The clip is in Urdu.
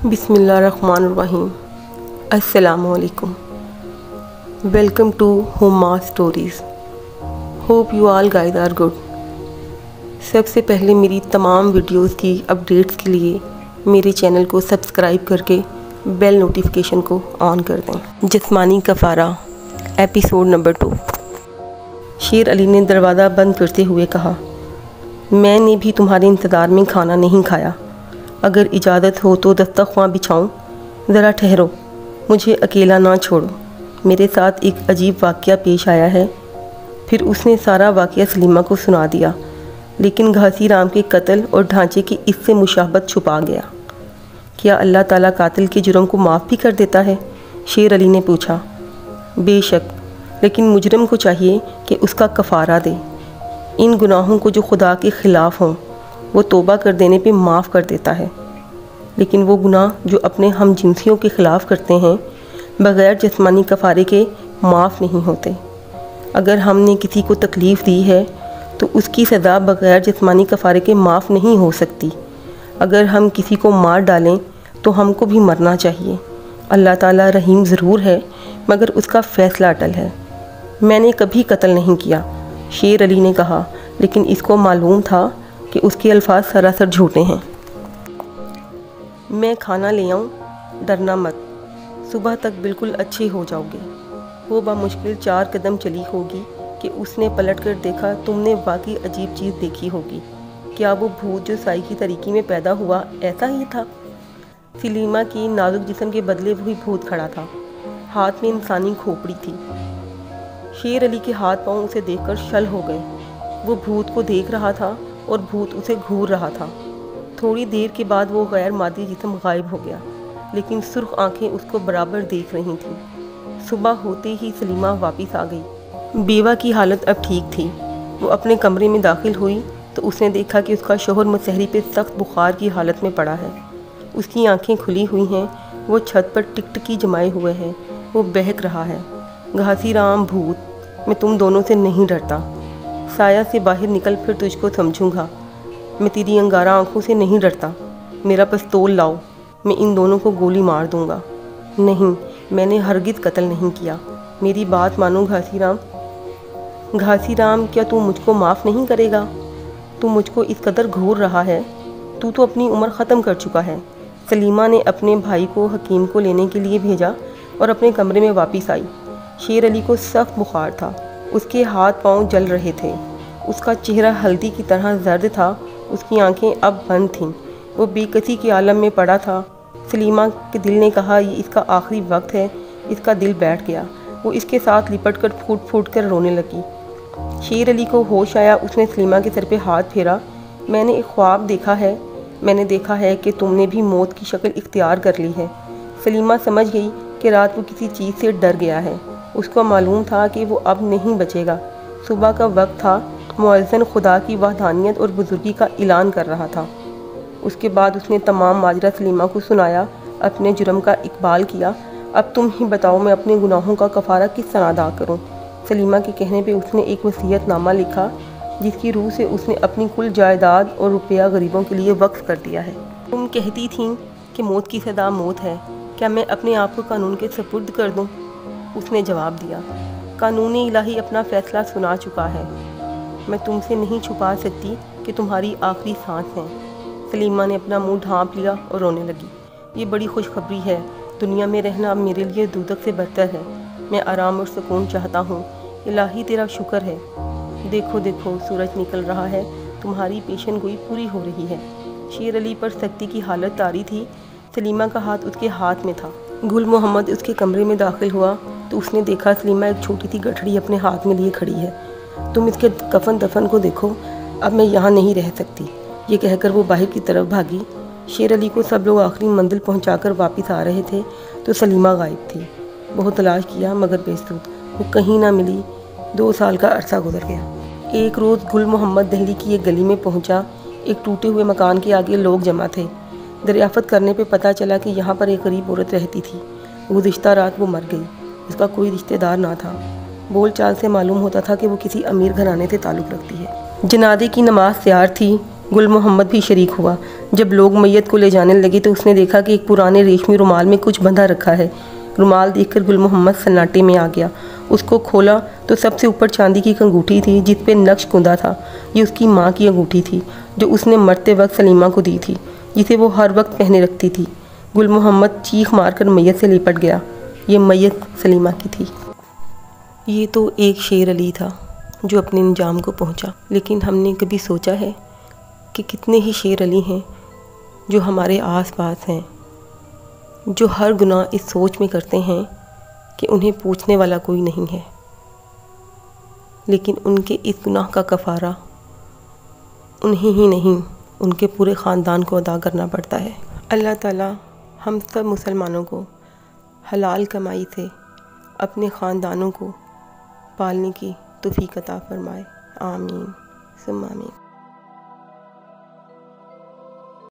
بسم اللہ الرحمن الرحیم۔ السلام علیکم۔ Welcome to Huma stories. Hope you all guys are good. سب سے پہلے میری تمام ویڈیوز کی اپڈیٹس کے لیے میرے چینل کو سبسکرائب کر کے بیل نوٹیفیکیشن کو آن کر دیں۔ جسمانی کفارہ ایپیسوڈ نمبر 2۔ شیر علی نے دروازہ بند کرتے ہوئے کہا، میں نے بھی تمہارے انتظار میں کھانا نہیں کھایا۔ اگر اجازت ہو تو دسترخواں بچھاؤں؟ ذرا ٹھہرو، مجھے اکیلا نہ چھوڑو، میرے ساتھ ایک عجیب واقعہ پیش آیا ہے۔ پھر اس نے سارا واقعہ سلیمہ کو سنا دیا، لیکن گھاسی رام کے قتل اور ڈھانچے کی اس سے مشابہت چھپا گیا۔ کیا اللہ تعالیٰ قاتل کے جرم کو معاف بھی کر دیتا ہے؟ شیر علی نے پوچھا۔ بے شک، لیکن مجرم کو چاہیے کہ اس کا کفارہ دے۔ ان گناہوں کو جو خدا کے خلاف ہوں وہ توبہ کر دینے پہ معاف کر دیتا ہے، لیکن وہ گناہ جو اپنے ہم جنسیوں کے خلاف کرتے ہیں بغیر جسمانی کفارے کے معاف نہیں ہوتے۔ اگر ہم نے کسی کو تکلیف دی ہے تو اس کی سزا بغیر جسمانی کفارے کے معاف نہیں ہو سکتی۔ اگر ہم کسی کو مار ڈالیں تو ہم کو بھی مرنا چاہیے۔ اللہ تعالیٰ رحیم ضرور ہے، مگر اس کا فیصلہ اٹل ہے۔ میں نے کبھی قتل نہیں کیا، شیر علی نے کہا، لیکن اس کو معلوم تھا کہ اس کے الفاظ سراسر جھوٹے ہیں۔ میں کھانا لے آؤں؟ ڈرنا مت، صبح تک بالکل اچھے ہو جاؤ گے۔ وہ بمشکل 4 قدم چلی ہوگی کہ اس نے پلٹ کر دیکھا۔ تم نے واقعی عجیب چیز دیکھی ہوگی۔ کیا وہ بھوت جو سائی کی طریقے میں پیدا ہوا ایسا ہی تھا؟ سلیمہ کی نازک جسم کے بدلے وہی بھوت کھڑا تھا، ہاتھ میں انسانی کھوپڑی تھی۔ شیر علی کے ہاتھ پاؤں اسے دیکھ کر شل ہو گئے۔ وہ بھوت کو دیکھ رہا تھا اور بھوت اسے گھور رہا تھا۔ تھوڑی دیر کے بعد وہ غیر مادی جسم غائب ہو گیا، لیکن سرخ آنکھیں اس کو برابر دیکھ رہی تھیں۔ صبح ہوتے ہی سلیمہ واپس آ گئی۔ بیوہ کی حالت اب ٹھیک تھی۔ وہ اپنے کمرے میں داخل ہوئی تو اس نے دیکھا کہ اس کا شوہر مسحری پہ سخت بخار کی حالت میں پڑا ہے۔ اس کی آنکھیں کھلی ہوئی ہیں، وہ چھت پر ٹکٹکی جمائے ہوئے ہیں، وہ بہک رہا ہے۔ گھاسی رام بھوت، میں تم دونوں سے نہیں ڈرتا۔ سایہ سے باہر نکل، پھر تجھ کو سمجھوں گا۔ میں تیری انگارہ آنکھوں سے نہیں ڈرتا۔ میرا پستول لاؤ، میں ان دونوں کو گولی مار دوں گا۔ نہیں، میں نے ہرگز قتل نہیں کیا۔ میری بات مانو گھاسی رام۔ گھاسی رام، کیا تو مجھ کو معاف نہیں کرے گا؟ تو مجھ کو اس قدر گھور رہا ہے، تو اپنی عمر ختم کر چکا ہے۔ سلیمہ نے اپنے بھائی کو حکیم کو لینے کے لیے بھیجا اور اپنے کمرے میں واپس آئی۔ شیر علی کو سخت بخار تھا، اس کے ہاتھ پاؤں جل رہے تھے، اس کا چہرہ ہلدی کی طرح زرد تھا، اس کی آنکھیں اب بند تھیں، وہ بے کسی کے عالم میں پڑا تھا۔ سلیمہ کے دل نے کہا، یہ اس کا آخری وقت ہے۔ اس کا دل بیٹھ گیا، وہ اس کے ساتھ لپٹ کر پھوٹ پھوٹ کر رونے لگی۔ شیر علی کو ہوش آیا، اس نے سلیمہ کے سر پہ ہاتھ پھیرا۔ میں نے ایک خواب دیکھا ہے، میں نے دیکھا ہے کہ تم نے بھی موت کی شکل اختیار کر لی ہے۔ سلیمہ سمجھ گئی کہ رات وہ کسی چیز سے ڈر گیا ہے۔ اس کو معلوم تھا کہ وہ اب نہیں بچے گا۔ صبح کا وقت تھا، مؤذن خدا کی وحدانیت اور بزرگی کا اعلان کر رہا تھا۔ اس کے بعد اس نے تمام ماجرا سلیمہ کو سنایا، اپنے جرم کا اقبال کیا۔ اب تم ہی بتاؤ، میں اپنے گناہوں کا کفارہ کس طرح ادا کروں؟ سلیمہ کے کہنے پہ اس نے ایک وصیت نامہ لکھا، جس کی روح سے اس نے اپنی کل جائیداد اور روپیہ غریبوں کے لیے وقف کر دیا ہے۔ تم کہتی تھیں کہ موت کی سزا موت ہے، کیا میں اپنے آپ کو قانون کے سپرد کر دوں؟ اس نے جواب دیا، قانون الہی اپنا فیصلہ سنا چکا ہے۔ میں تم سے نہیں چھپا سکتی کہ تمہاری آخری سانس ہے۔ سلیمہ نے اپنا منہ ڈھانپ لیا اور رونے لگی۔ یہ بڑی خوشخبری ہے، دنیا میں رہنا اب میرے لیے دوزخ سے بدتر ہے۔ میں آرام اور سکون چاہتا ہوں، الہی تیرا شکر ہے۔ دیکھو دیکھو، سورج نکل رہا ہے، تمہاری پیشن گوئی پوری ہو رہی ہے۔ شیر علی پر سختی کی حالت طاری تھی۔ سلیمہ کا ہاتھ اس کے ہاتھ میں تھا۔ گل محمد اس کے کمرے میں داخل ہوا تو اس نے دیکھا سلیمہ ایک چھوٹی سی گٹھڑی اپنے ہاتھ میں لیے کھڑی ہے۔ تم اس کے کفن دفن کو دیکھو، اب میں یہاں نہیں رہ سکتی، یہ کہہ کر وہ باہر کی طرف بھاگی۔ شیر علی کو سب لوگ آخری منزل پہنچا کر واپس آ رہے تھے تو سلیمہ غائب تھی۔ بہت تلاش کیا مگر بے سود، وہ کہیں نہ ملی۔ 2 سال کا عرصہ گزر گیا۔ ایک روز گل محمد دہلی کی ایک گلی میں پہنچا۔ ایک ٹوٹے ہوئے مکان کے آگے لوگ جمع تھے۔ دریافت کرنے پہ پتہ چلا کہ یہاں پر ایک غریب عورت رہتی تھی۔ گزشتہ رات وہ مر گئی، اس کا کوئی رشتہ دار نہ تھا۔ بول چال سے معلوم ہوتا تھا کہ وہ کسی امیر گھرانے سے تعلق رکھتی ہے۔ جنازے کی نماز تیار تھی، گل محمد بھی شریک ہوا۔ جب لوگ میت کو لے جانے لگے تو اس نے دیکھا کہ ایک پرانے ریشمی رومال میں کچھ بندھا رکھا ہے۔ رومال دیکھ کر گل محمد سناٹے میں آ گیا۔ اس کو کھولا تو سب سے اوپر چاندی کی ایک انگوٹھی تھی جس پہ نقش کندہ تھا۔ یہ اس کی ماں کی انگوٹھی تھی جو اس نے مرتے وقت سلیمہ کو دی تھی، جسے وہ ہر وقت پہنے رکھتی تھی۔ گل محمد چیخ مار کر میت سے لپٹ گیا۔ یہ میت سلیمہ کی تھی۔ یہ تو ایک شیر علی تھا جو اپنے انجام کو پہنچا، لیکن ہم نے کبھی سوچا ہے کہ کتنے ہی شیر علی ہیں جو ہمارے آس پاس ہیں، جو ہر گناہ اس سوچ میں کرتے ہیں کہ انہیں پوچھنے والا کوئی نہیں ہے، لیکن ان کے اس گناہ کا کفارہ انہیں ہی نہیں، ان کے پورے خاندان کو ادا کرنا پڑتا ہے۔ اللہ تعالیٰ ہم سب مسلمانوں کو حلال کمائی سے اپنے خاندانوں کو پالنے کی توفیق عطا فرمائے۔ آمین ثم آمین۔